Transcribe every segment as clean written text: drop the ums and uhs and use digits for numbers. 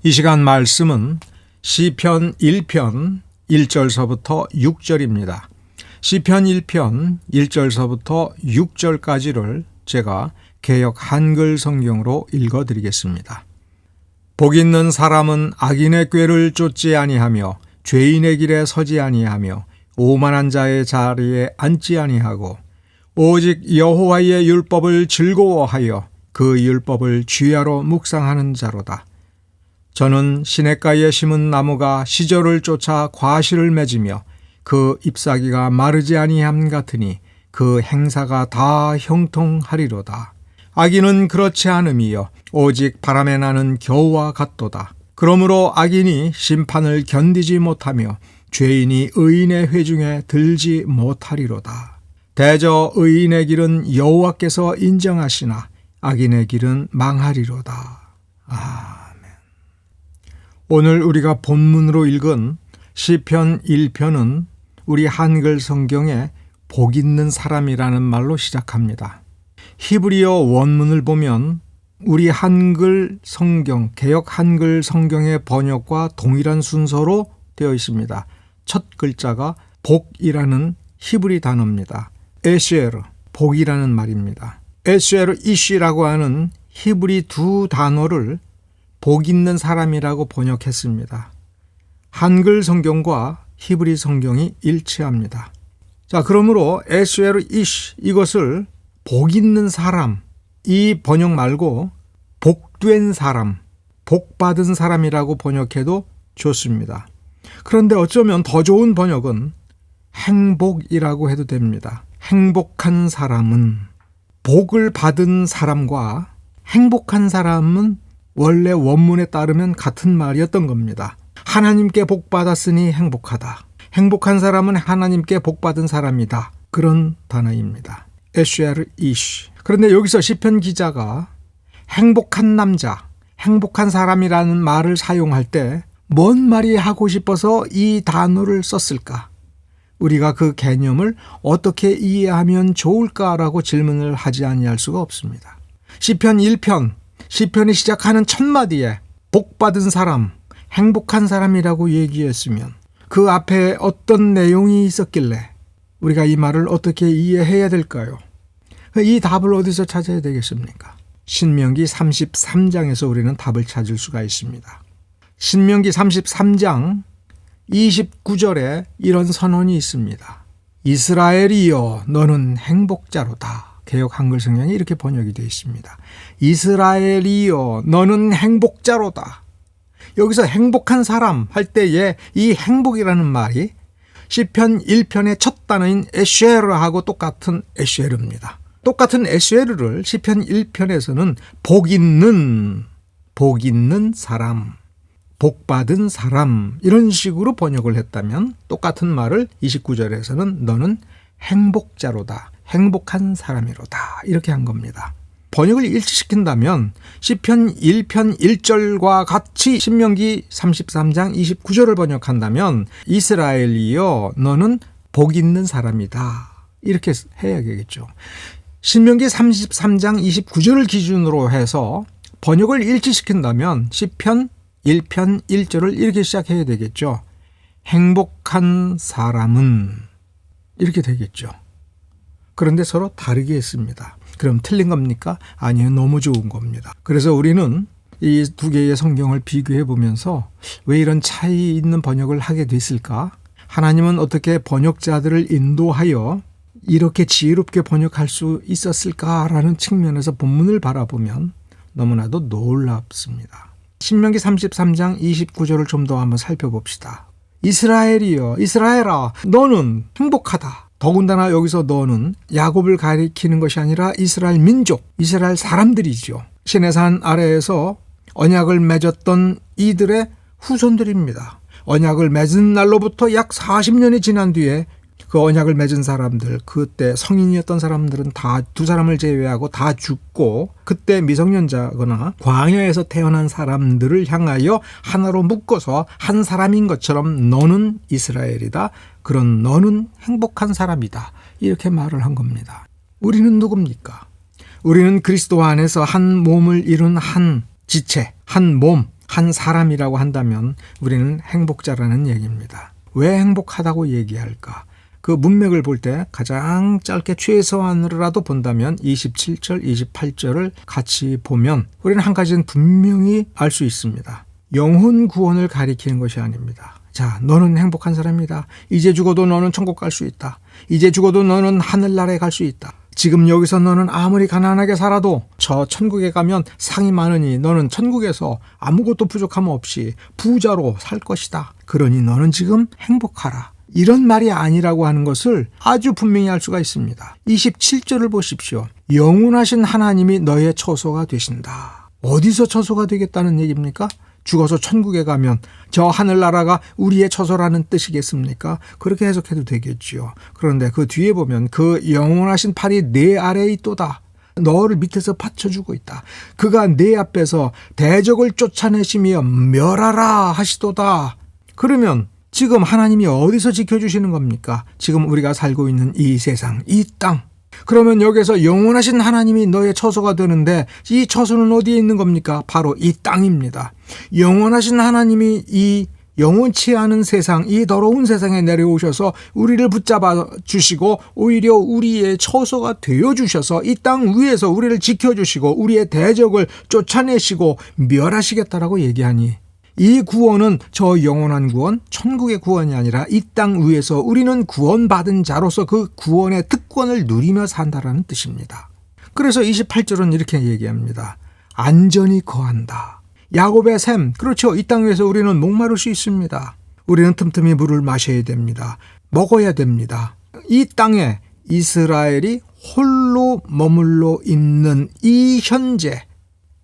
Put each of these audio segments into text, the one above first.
이 시간 말씀은 시편 1편 1절서부터 6절입니다. 시편 1편 1절서부터 6절까지를 제가 개역 한글 성경으로 읽어드리겠습니다. 복 있는 사람은 악인의 꾀를 쫓지 아니하며 죄인의 길에 서지 아니하며 오만한 자의 자리에 앉지 아니하고 오직 여호와의 율법을 즐거워하여 그 율법을 주야로 묵상하는 자로다. 저는 시냇가에 심은 나무가 시절을 쫓아 과실을 맺으며 그 잎사귀가 마르지 아니함 같으니 그 행사가 다 형통하리로다. 악인은 그렇지 않음이요 오직 바람에 나는 겨우와 같도다. 그러므로 악인이 심판을 견디지 못하며 죄인이 의인의 회중에 들지 못하리로다. 대저 의인의 길은 여호와께서 인정하시나 악인의 길은 망하리로다. 아멘. 오늘 우리가 본문으로 읽은 시편 1편은 우리 한글 성경에 복 있는 사람이라는 말로 시작합니다. 히브리어 원문을 보면 우리 한글 성경, 개역 한글 성경의 번역과 동일한 순서로 되어 있습니다. 첫 글자가 복이라는 히브리 단어입니다. 에쉐르, 복이라는 말입니다. 에쉐르 이쉬라고 하는 히브리 두 단어를 복 있는 사람이라고 번역했습니다. 한글 성경과 히브리 성경이 일치합니다. 자, 그러므로 에쉐르 이쉬 이것을 복 있는 사람, 이 번역 말고 복된 사람, 복받은 사람이라고 번역해도 좋습니다. 그런데 어쩌면 더 좋은 번역은 행복이라고 해도 됩니다. 행복한 사람은, 복을 받은 사람과 행복한 사람은 원래 원문에 따르면 같은 말이었던 겁니다. 하나님께 복받았으니 행복하다. 행복한 사람은 하나님께 복받은 사람이다. 그런 단어입니다. 에쉐르 이쉬. 그런데 여기서 시편 기자가 행복한 남자, 행복한 사람이라는 말을 사용할 때 뭔 말이 하고 싶어서 이 단어를 썼을까? 우리가 그 개념을 어떻게 이해하면 좋을까라고 질문을 하지 아니할 수가 없습니다. 시편 1편, 시편이 시작하는 첫 마디에 복받은 사람, 행복한 사람이라고 얘기했으면 그 앞에 어떤 내용이 있었길래 우리가 이 말을 어떻게 이해해야 될까요? 이 답을 어디서 찾아야 되겠습니까? 신명기 33장에서 우리는 답을 찾을 수가 있습니다. 신명기 33장 29절에 이런 선언이 있습니다. 이스라엘이여 너는 행복자로다. 개역 한글 성경이 이렇게 번역이 되어 있습니다. 이스라엘이여 너는 행복자로다. 여기서 행복한 사람 할 때에 이 행복이라는 말이 시편 1편의 첫 단어인 에쉐르하고 똑같은 에쉐르입니다. 똑같은 에쉐르를 시편 1편에서는 복 있는 사람, 복받은 사람 이런 식으로 번역을 했다면 똑같은 말을 29절에서는 너는 행복자로다, 행복한 사람이로다 이렇게 한 겁니다. 번역을 일치시킨다면 시편 1편 1절과 같이 신명기 33장 29절을 번역한다면 이스라엘이여 너는 복 있는 사람이다 이렇게 해야 되겠죠. 신명기 33장 29절을 기준으로 해서 번역을 일치시킨다면 시편 1편 1절을 이렇게 시작해야 되겠죠. 행복한 사람은 이렇게 되겠죠. 그런데 서로 다르게 했습니다. 그럼 틀린 겁니까? 아니요, 너무 좋은 겁니다. 그래서 우리는 이 두 개의 성경을 비교해 보면서 왜 이런 차이 있는 번역을 하게 됐을까? 하나님은 어떻게 번역자들을 인도하여 이렇게 지혜롭게 번역할 수 있었을까라는 측면에서 본문을 바라보면 너무나도 놀랍습니다. 신명기 33장 29절을 좀 더 한번 살펴봅시다. 이스라엘이여, 이스라엘아, 너는 행복하다. 더군다나 여기서 너는 야곱을 가리키는 것이 아니라 이스라엘 민족, 이스라엘 사람들이죠. 시내산 아래에서 언약을 맺었던 이들의 후손들입니다. 언약을 맺은 날로부터 약 40년이 지난 뒤에 그 언약을 맺은 사람들, 그때 성인이었던 사람들은 다 두 사람을 제외하고 다 죽고 그때 미성년자거나 광야에서 태어난 사람들을 향하여 하나로 묶어서 한 사람인 것처럼 너는 이스라엘이다. 그런 너는 행복한 사람이다. 이렇게 말을 한 겁니다. 우리는 누굽니까? 우리는 그리스도 안에서 한 몸을 이룬 한 지체, 한 몸, 한 사람이라고 한다면 우리는 행복자라는 얘기입니다. 왜 행복하다고 얘기할까? 그 문맥을 볼 때 가장 짧게 최소한으로라도 본다면 27절, 28절을 같이 보면 우리는 한 가지는 분명히 알 수 있습니다. 영혼 구원을 가리키는 것이 아닙니다. 자, 너는 행복한 사람이다. 이제 죽어도 너는 천국 갈 수 있다. 이제 죽어도 너는 하늘나라에 갈 수 있다. 지금 여기서 너는 아무리 가난하게 살아도 저 천국에 가면 상이 많으니 너는 천국에서 아무것도 부족함 없이 부자로 살 것이다. 그러니 너는 지금 행복하라. 이런 말이 아니라고 하는 것을 아주 분명히 알 수가 있습니다. 27절을 보십시오. 영원하신 하나님이 너의 처소가 되신다. 어디서 처소가 되겠다는 얘기입니까? 죽어서 천국에 가면 저 하늘나라가 우리의 처소라는 뜻이겠습니까? 그렇게 해석해도 되겠지요. 그런데 그 뒤에 보면 그 영원하신 팔이 내 아래에 있도다. 너를 밑에서 받쳐주고 있다. 그가 내 앞에서 대적을 쫓아내시며 멸하라 하시도다. 그러면 지금 하나님이 어디서 지켜주시는 겁니까? 지금 우리가 살고 있는 이 세상, 이 땅. 그러면 여기서 영원하신 하나님이 너의 처소가 되는데 이 처소는 어디에 있는 겁니까? 바로 이 땅입니다. 영원하신 하나님이 이 영원치 않은 세상, 이 더러운 세상에 내려오셔서 우리를 붙잡아 주시고 오히려 우리의 처소가 되어 주셔서 이 땅 위에서 우리를 지켜주시고 우리의 대적을 쫓아내시고 멸하시겠다라고 얘기하니 이 구원은 저 영원한 구원, 천국의 구원이 아니라 이 땅 위에서 우리는 구원받은 자로서 그 구원의 특권을 누리며 산다라는 뜻입니다. 그래서 28절은 이렇게 얘기합니다. 안전히 거한다. 야곱의 샘, 그렇죠. 이 땅 위에서 우리는 목마를 수 있습니다. 우리는 틈틈이 물을 마셔야 됩니다. 먹어야 됩니다. 이 땅에 이스라엘이 홀로 머물러 있는 이 현재,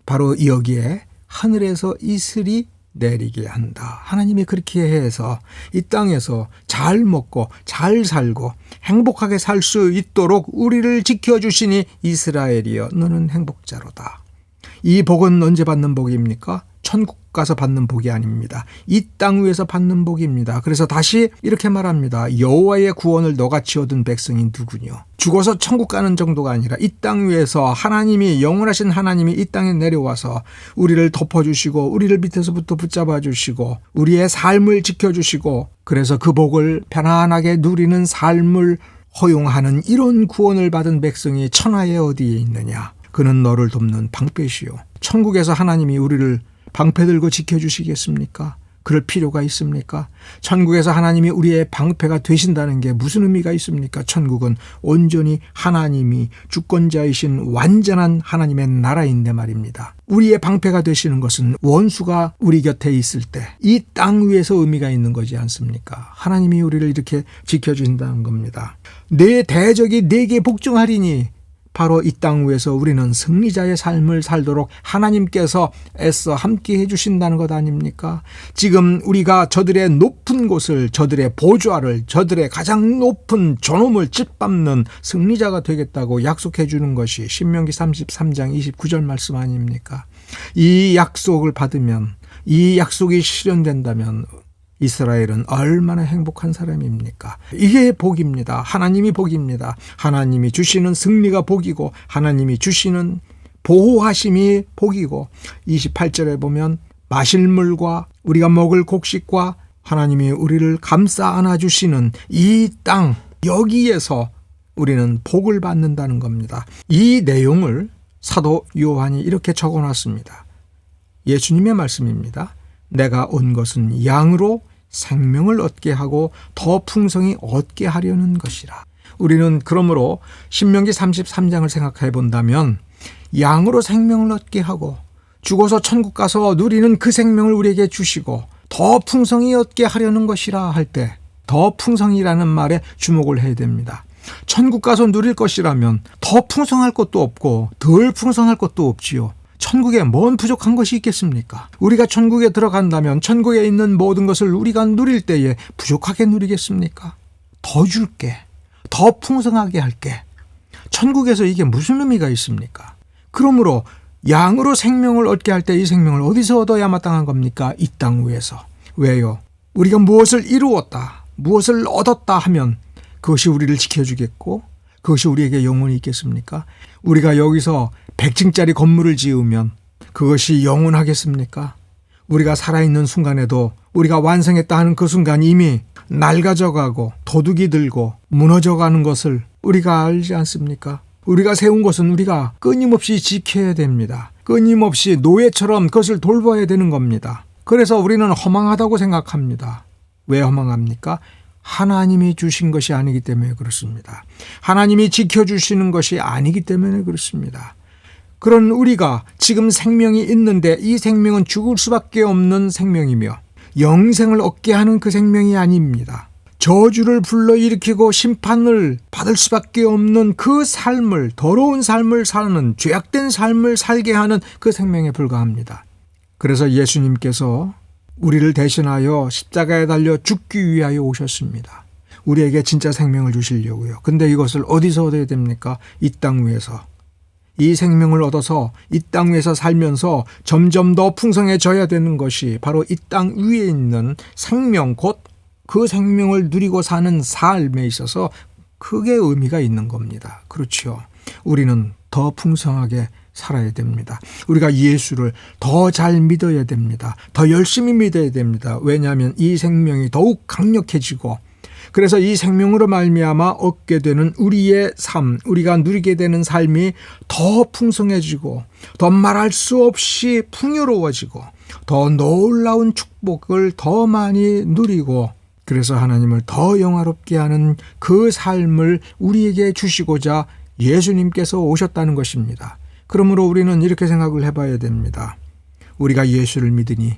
바로 여기에 하늘에서 이슬이 내리게 한다. 하나님이 그렇게 해서 이 땅에서 잘 먹고 잘 살고 행복하게 살 수 있도록 우리를 지켜주시니 이스라엘이여 너는 행복자로다. 이 복은 언제 받는 복입니까? 천국 가서 받는 복이 아닙니다. 이 땅 위에서 받는 복입니다. 그래서 다시 이렇게 말합니다. 여호와의 구원을 너같이 얻은 백성이 누구뇨? 죽어서 천국 가는 정도가 아니라 이 땅 위에서 하나님이 영원하신 하나님이 이 땅에 내려와서 우리를 덮어주시고 우리를 밑에서부터 붙잡아 주시고 우리의 삶을 지켜주시고 그래서 그 복을 편안하게 누리는 삶을 허용하는 이런 구원을 받은 백성이 천하에 어디에 있느냐? 그는 너를 돕는 방패시오. 천국에서 하나님이 우리를 방패 들고 지켜주시겠습니까? 그럴 필요가 있습니까? 천국에서 하나님이 우리의 방패가 되신다는 게 무슨 의미가 있습니까? 천국은 온전히 하나님이 주권자이신 완전한 하나님의 나라인데 말입니다. 우리의 방패가 되시는 것은 원수가 우리 곁에 있을 때 이 땅 위에서 의미가 있는 거지 않습니까? 하나님이 우리를 이렇게 지켜주신다는 겁니다. 내 대적이 내게 복종하리니 바로 이 땅 위에서 우리는 승리자의 삶을 살도록 하나님께서 애써 함께 해주신다는 것 아닙니까? 지금 우리가 저들의 높은 곳을, 저들의 보좌를, 저들의 가장 높은 존엄을 짓밟는 승리자가 되겠다고 약속해 주는 것이 신명기 33장 29절 말씀 아닙니까? 이 약속을 받으면, 이 약속이 실현된다면 이스라엘은 얼마나 행복한 사람입니까? 이게 복입니다. 하나님이 복입니다. 하나님이 주시는 승리가 복이고 하나님이 주시는 보호하심이 복이고 28절에 보면 마실 물과 우리가 먹을 곡식과 하나님이 우리를 감싸 안아주시는 이 땅 여기에서 우리는 복을 받는다는 겁니다. 이 내용을 사도 요한이 이렇게 적어놨습니다. 예수님의 말씀입니다. 내가 온 것은 양으로 생명을 얻게 하고 더 풍성히 얻게 하려는 것이라. 우리는 그러므로 신명기 33장을 생각해 본다면 양으로 생명을 얻게 하고 죽어서 천국 가서 누리는 그 생명을 우리에게 주시고 더 풍성히 얻게 하려는 것이라 할 때 더 풍성이라는 말에 주목을 해야 됩니다. 천국 가서 누릴 것이라면 더 풍성할 것도 없고 덜 풍성할 것도 없지요. 천국에 뭔 부족한 것이 있겠습니까? 우리가 천국에 들어간다면 천국에 있는 모든 것을 우리가 누릴 때에 부족하게 누리겠습니까? 더 줄게, 더 풍성하게 할게. 천국에서 이게 무슨 의미가 있습니까? 그러므로 양으로 생명을 얻게 할 때 이 생명을 어디서 얻어야 마땅한 겁니까? 이 땅 위에서. 왜요? 우리가 무엇을 이루었다, 무엇을 얻었다 하면 그것이 우리를 지켜주겠고 그것이 우리에게 영원히 있겠습니까? 우리가 여기서 100층짜리 건물을 지으면 그것이 영원하겠습니까? 우리가 살아있는 순간에도 우리가 완성했다 하는 그 순간 이미 낡아져가고 도둑이 들고 무너져가는 것을 우리가 알지 않습니까? 우리가 세운 것은 우리가 끊임없이 지켜야 됩니다. 끊임없이 노예처럼 그것을 돌봐야 되는 겁니다. 그래서 우리는 허망하다고 생각합니다. 왜 허망합니까? 하나님이 주신 것이 아니기 때문에 그렇습니다. 하나님이 지켜주시는 것이 아니기 때문에 그렇습니다. 그런 우리가 지금 생명이 있는데 이 생명은 죽을 수밖에 없는 생명이며 영생을 얻게 하는 그 생명이 아닙니다. 저주를 불러일으키고 심판을 받을 수밖에 없는 그 삶을, 더러운 삶을 사는, 죄악된 삶을 살게 하는 그 생명에 불과합니다. 그래서 예수님께서 우리를 대신하여 십자가에 달려 죽기 위하여 오셨습니다. 우리에게 진짜 생명을 주시려고요. 근데 이것을 어디서 얻어야 됩니까? 이 땅 위에서. 이 생명을 얻어서 이 땅 위에서 살면서 점점 더 풍성해져야 되는 것이 바로 이 땅 위에 있는 생명, 곧 그 생명을 누리고 사는 삶에 있어서 크게 의미가 있는 겁니다. 그렇죠. 우리는 더 풍성하게 살아야 됩니다. 우리가 예수를 더 잘 믿어야 됩니다. 더 열심히 믿어야 됩니다. 왜냐하면 이 생명이 더욱 강력해지고 그래서 이 생명으로 말미암아 얻게 되는 우리의 삶, 우리가 누리게 되는 삶이 더 풍성해지고 더 말할 수 없이 풍요로워지고 더 놀라운 축복을 더 많이 누리고 그래서 하나님을 더 영화롭게 하는 그 삶을 우리에게 주시고자 예수님께서 오셨다는 것입니다. 그러므로 우리는 이렇게 생각을 해봐야 됩니다. 우리가 예수를 믿으니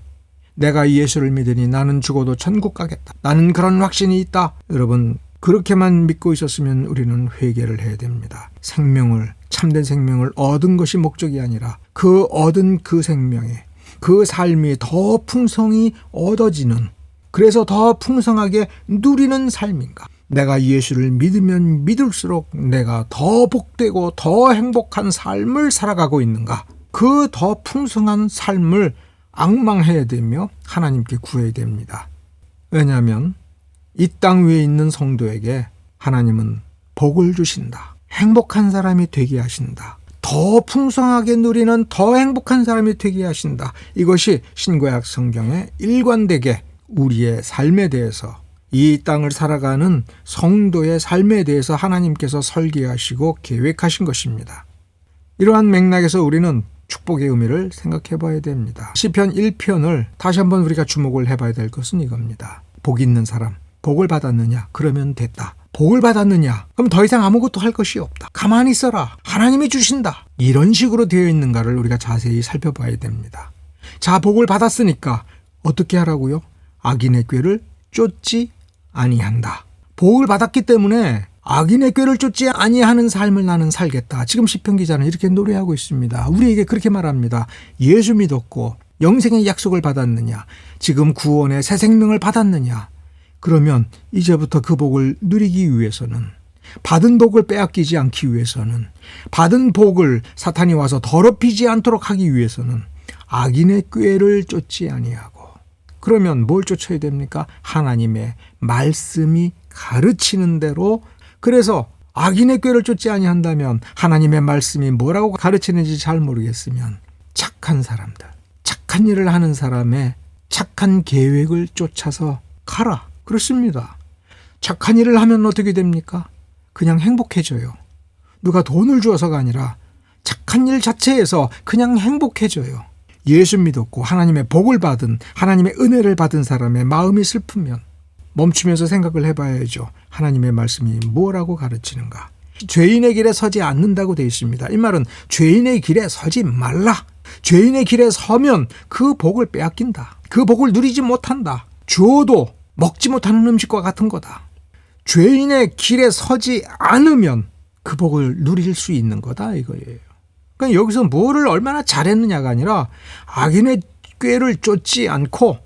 내가 예수를 믿으니 나는 죽어도 천국 가겠다. 나는 그런 확신이 있다. 여러분 그렇게만 믿고 있었으면 우리는 회개를 해야 됩니다. 생명을 참된 생명을 얻은 것이 목적이 아니라 그 얻은 그 생명에 그 삶이 더 풍성히 얻어지는 그래서 더 풍성하게 누리는 삶인가. 내가 예수를 믿으면 믿을수록 내가 더 복되고 더 행복한 삶을 살아가고 있는가. 그 더 풍성한 삶을 앙망해야 되며 하나님께 구해야 됩니다. 왜냐하면 이 땅 위에 있는 성도에게 하나님은 복을 주신다. 행복한 사람이 되게 하신다. 더 풍성하게 누리는 더 행복한 사람이 되게 하신다. 이것이 신구약 성경에 일관되게 우리의 삶에 대해서 이 땅을 살아가는 성도의 삶에 대해서 하나님께서 설계하시고 계획하신 것입니다. 이러한 맥락에서 우리는 축복의 의미를 생각해 봐야 됩니다. 시편 1편을 다시 한번 우리가 주목을 해봐야 될 것은 이겁니다. 복 있는 사람, 복을 받았느냐? 그러면 됐다. 복을 받았느냐? 그럼 더 이상 아무것도 할 것이 없다. 가만히 있어라. 하나님이 주신다. 이런 식으로 되어 있는가를 우리가 자세히 살펴봐야 됩니다. 자, 복을 받았으니까 어떻게 하라고요? 악인의 꾀를 쫓지 아니한다. 복을 받았기 때문에 악인의 꾀를 쫓지 아니하는 삶을 나는 살겠다. 지금 시편 기자는 이렇게 노래하고 있습니다. 우리에게 그렇게 말합니다. 예수 믿었고 영생의 약속을 받았느냐? 지금 구원의 새 생명을 받았느냐? 그러면 이제부터 그 복을 누리기 위해서는 받은 복을 빼앗기지 않기 위해서는 받은 복을 사탄이 와서 더럽히지 않도록 하기 위해서는 악인의 꾀를 쫓지 아니하고 그러면 뭘 쫓아야 됩니까? 하나님의 말씀이 가르치는 대로. 그래서 악인의 꾀를 쫓지 아니한다면 하나님의 말씀이 뭐라고 가르치는지 잘 모르겠으면 착한 사람들, 착한 일을 하는 사람의 착한 계획을 쫓아서 가라. 그렇습니다. 착한 일을 하면 어떻게 됩니까? 그냥 행복해져요. 누가 돈을 주어서가 아니라 착한 일 자체에서 그냥 행복해져요. 예수 믿었고 하나님의 복을 받은, 하나님의 은혜를 받은 사람의 마음이 슬프면 멈추면서 생각을 해봐야죠. 하나님의 말씀이 뭐라고 가르치는가. 죄인의 길에 서지 않는다고 되어 있습니다. 이 말은 죄인의 길에 서지 말라. 죄인의 길에 서면 그 복을 빼앗긴다. 그 복을 누리지 못한다. 주어도 먹지 못하는 음식과 같은 거다. 죄인의 길에 서지 않으면 그 복을 누릴 수 있는 거다 이거예요. 그러니까 여기서 뭐를 얼마나 잘했느냐가 아니라 악인의 꾀를 쫓지 않고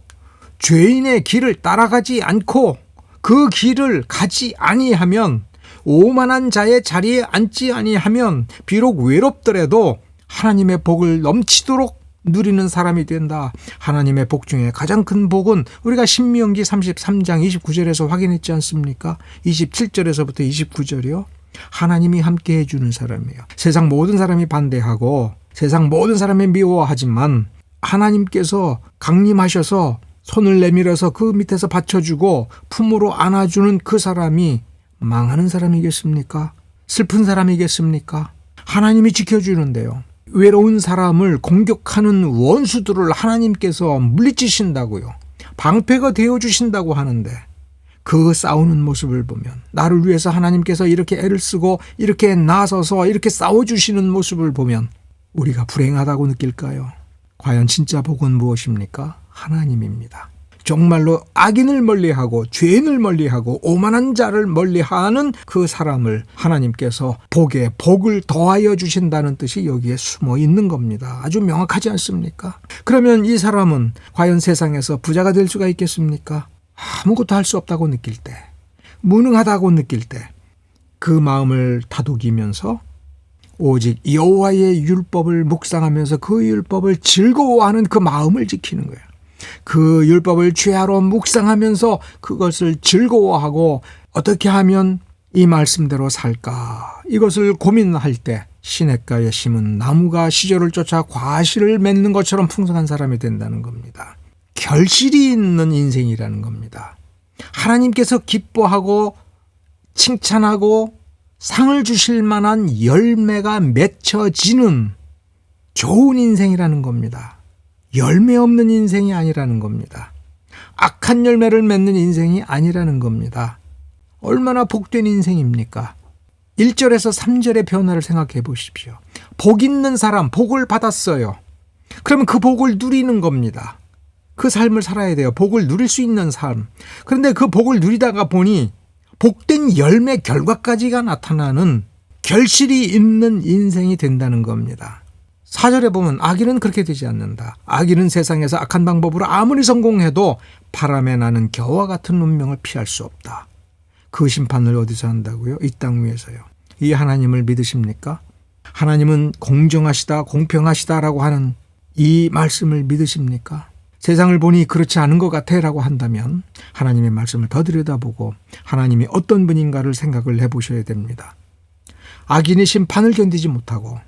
죄인의 길을 따라가지 않고 그 길을 가지 아니하면 오만한 자의 자리에 앉지 아니하면 비록 외롭더라도 하나님의 복을 넘치도록 누리는 사람이 된다. 하나님의 복 중에 가장 큰 복은 우리가 신명기 33장 29절에서 확인했지 않습니까? 27절에서부터 29절이요. 하나님이 함께 해주는 사람이에요. 세상 모든 사람이 반대하고 세상 모든 사람이 미워하지만 하나님께서 강림하셔서 손을 내밀어서 그 밑에서 받쳐주고 품으로 안아주는 그 사람이 망하는 사람이겠습니까? 슬픈 사람이겠습니까? 하나님이 지켜주는데요. 외로운 사람을 공격하는 원수들을 하나님께서 물리치신다고요. 방패가 되어주신다고 하는데 그 싸우는 모습을 보면 나를 위해서 하나님께서 이렇게 애를 쓰고 이렇게 나서서 이렇게 싸워주시는 모습을 보면 우리가 불행하다고 느낄까요? 과연 진짜 복은 무엇입니까? 하나님입니다. 정말로 악인을 멀리하고 죄인을 멀리하고 오만한 자를 멀리하는 그 사람을 하나님께서 복에 복을 더하여 주신다는 뜻이 여기에 숨어 있는 겁니다. 아주 명확하지 않습니까? 그러면 이 사람은 과연 세상에서 부자가 될 수가 있겠습니까? 아무것도 할 수 없다고 느낄 때, 무능하다고 느낄 때 그 마음을 다독이면서 오직 여호와의 율법을 묵상하면서 그 율법을 즐거워하는 그 마음을 지키는 거예요. 그 율법을 죄하러 묵상하면서 그것을 즐거워하고 어떻게 하면 이 말씀대로 살까? 이것을 고민할 때 시냇가에 심은 나무가 시절을 쫓아 과실을 맺는 것처럼 풍성한 사람이 된다는 겁니다. 결실이 있는 인생이라는 겁니다. 하나님께서 기뻐하고 칭찬하고 상을 주실 만한 열매가 맺혀지는 좋은 인생이라는 겁니다. 열매 없는 인생이 아니라는 겁니다. 악한 열매를 맺는 인생이 아니라는 겁니다. 얼마나 복된 인생입니까? 1절에서 3절의 변화를 생각해 보십시오. 복 있는 사람, 복을 받았어요. 그러면 그 복을 누리는 겁니다. 그 삶을 살아야 돼요. 복을 누릴 수 있는 삶. 그런데 그 복을 누리다가 보니 복된 열매 결과까지가 나타나는 결실이 있는 인생이 된다는 겁니다. 4절에 보면 악인은 그렇게 되지 않는다. 악인은 세상에서 악한 방법으로 아무리 성공해도 바람에 나는 겨와 같은 운명을 피할 수 없다. 그 심판을 어디서 한다고요? 이 땅 위에서요. 이 하나님을 믿으십니까? 하나님은 공정하시다, 공평하시다라고 하는 이 말씀을 믿으십니까? 세상을 보니 그렇지 않은 것 같아라고 한다면 하나님의 말씀을 더 들여다보고 하나님이 어떤 분인가를 생각을 해보셔야 됩니다. 악인이 심판을 견디지 못하고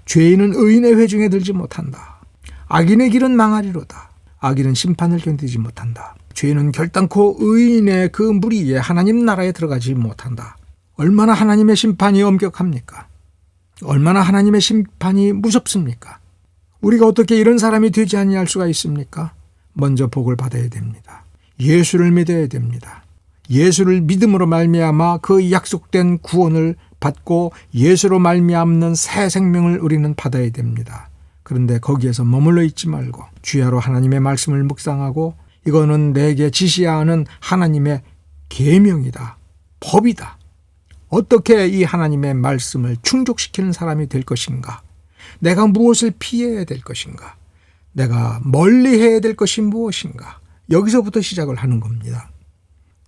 죄인은 의인의 회중에 들지 못한다. 악인의 길은 망하리로다. 악인은 심판을 견디지 못한다. 죄인은 결단코 의인의 그 무리에 하나님 나라에 들어가지 못한다. 얼마나 하나님의 심판이 엄격합니까? 얼마나 하나님의 심판이 무섭습니까? 우리가 어떻게 이런 사람이 되지 아니할 수가 있습니까? 먼저 복을 받아야 됩니다. 예수를 믿어야 됩니다. 예수를 믿음으로 말미암아 그 약속된 구원을 받고 예수로 말미암는 새 생명을 우리는 받아야 됩니다. 그런데 거기에서 머물러 있지 말고 주야로 하나님의 말씀을 묵상하고 이거는 내게 지시하는 하나님의 계명이다. 법이다. 어떻게 이 하나님의 말씀을 충족시키는 사람이 될 것인가? 내가 무엇을 피해야 될 것인가? 내가 멀리해야 될 것이 무엇인가? 여기서부터 시작을 하는 겁니다.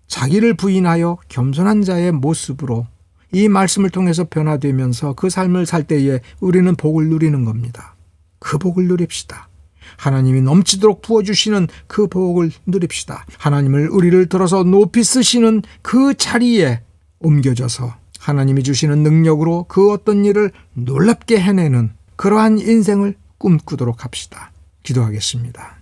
자기를 부인하여 겸손한 자의 모습으로 이 말씀을 통해서 변화되면서 그 삶을 살 때에 우리는 복을 누리는 겁니다. 그 복을 누립시다. 하나님이 넘치도록 부어주시는 그 복을 누립시다. 하나님을 우리를 들어서 높이 쓰시는 그 자리에 옮겨져서 하나님이 주시는 능력으로 그 어떤 일을 놀랍게 해내는 그러한 인생을 꿈꾸도록 합시다. 기도하겠습니다.